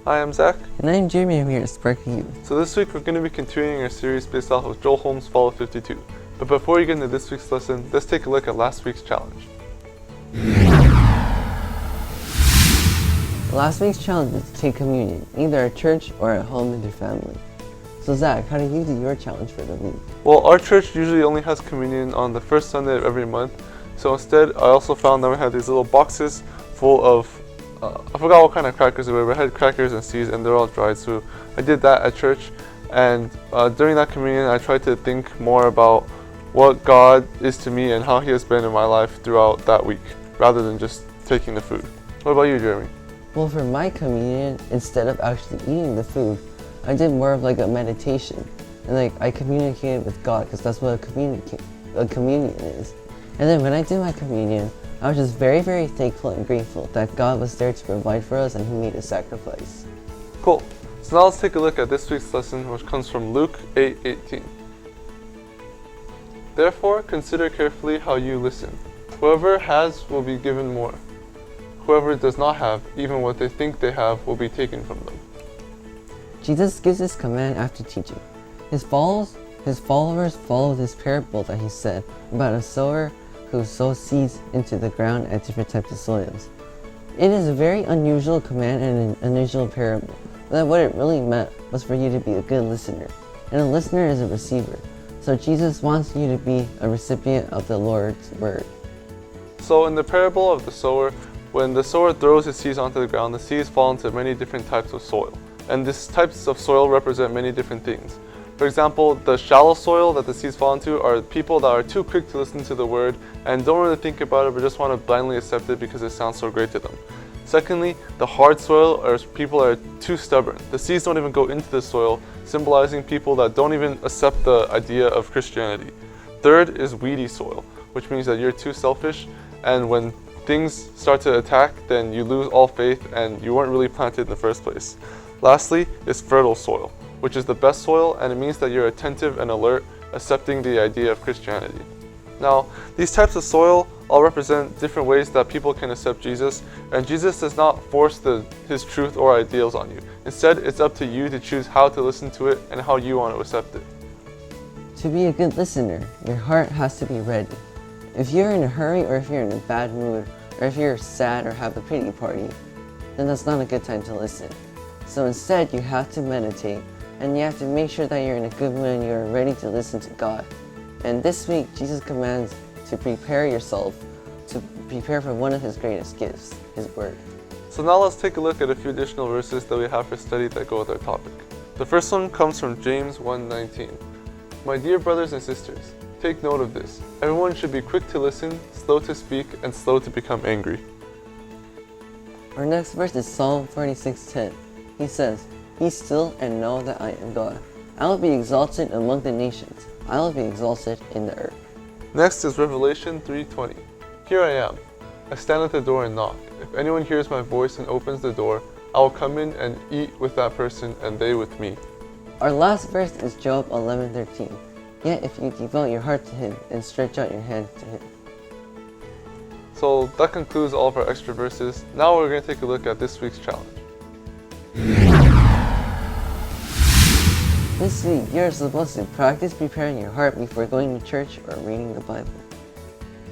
Hi, I'm Zach. And I'm Jeremy. I'm here at Sparka Youth. So this week we're going to be continuing our series based off of Joel Holmes' Fall of 52. But before we get into this week's lesson, let's take a look at last week's challenge. Last week's challenge was to take communion, either at church or at home with your family. So Zach, how do you do your challenge for the week? Well, our church usually only has communion on the first Sunday of every month. So instead, I also found that we had these little boxes full of, I forgot what kind of crackers they were, but I had crackers and seeds and they're all dried. So I did that at church. And during that communion, I tried to think more about what God is to me and how He has been in my life throughout that week, rather than just taking the food. What about you, Jeremy? Well, for my communion, instead of actually eating the food, I did more of like a meditation. And I communicated with God, because that's what a communion is. And then when I did my communion, I was just very, very thankful and grateful that God was there to provide for us and He made a sacrifice. Cool. So now let's take a look at this week's lesson, which comes from Luke 8:18. Therefore, consider carefully how you listen. Whoever has will be given more. Whoever does not have, even what they think they have, will be taken from them. Jesus gives this command after teaching. His followers followed this parable that he said about a sower who sows seeds into the ground at different types of soils. It is a very unusual command and an unusual parable, but what it really meant was for you to be a good listener, and a listener is a receiver. So Jesus wants you to be a recipient of the Lord's word. So in the parable of the sower, when the sower throws his seeds onto the ground, the seeds fall into many different types of soil. And these types of soil represent many different things. For example, the shallow soil that the seeds fall into are people that are too quick to listen to the word and don't really think about it, but just want to blindly accept it because it sounds so great to them. Secondly, the hard soil are people that are too stubborn. The seeds don't even go into the soil, symbolizing people that don't even accept the idea of Christianity. Third is weedy soil, which means that you're too selfish, and when things start to attack, then you lose all faith and you weren't really planted in the first place. Lastly is fertile soil, which is the best soil, and it means that you're attentive and alert, accepting the idea of Christianity. Now, these types of soil all represent different ways that people can accept Jesus, and Jesus does not force His truth or ideals on you. Instead, it's up to you to choose how to listen to it and how you want to accept it. To be a good listener, your heart has to be ready. If you're in a hurry, or if you're in a bad mood, or if you're sad or have a pity party, then that's not a good time to listen. So instead, you have to meditate, and you have to make sure that you're in a good mood and you're ready to listen to God. And this week, Jesus commands to prepare yourself, to prepare for one of His greatest gifts, His Word. So now let's take a look at a few additional verses that we have for study that go with our topic. The first one comes from James 1:19. My dear brothers and sisters, take note of this. Everyone should be quick to listen, slow to speak, and slow to become angry. Our next verse is Psalm 46:10. He says, Be still and know that I am God. I will be exalted among the nations. I will be exalted in the earth. Next is Revelation 3:20. Here I am. I stand at the door and knock. If anyone hears my voice and opens the door, I will come in and eat with that person and they with me. Our last verse is Job 11:13. Yet if you devote your heart to Him and stretch out your hand to Him. So that concludes all of our extra verses. Now we're going to take a look at this week's challenge. This week, you're supposed to practice preparing your heart before going to church or reading the Bible.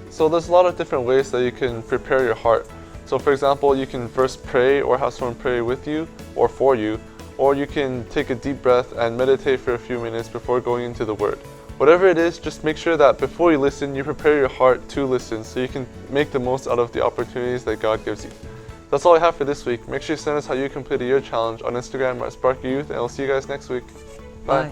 So there's a lot of different ways that you can prepare your heart. So for example, you can first pray or have someone pray with you or for you, or you can take a deep breath and meditate for a few minutes before going into the Word. Whatever it is, just make sure that before you listen, you prepare your heart to listen so you can make the most out of the opportunities that God gives you. That's all I have for this week. Make sure you send us how you completed your challenge on Instagram at Sparka Youth, and I'll see you guys next week. Bye.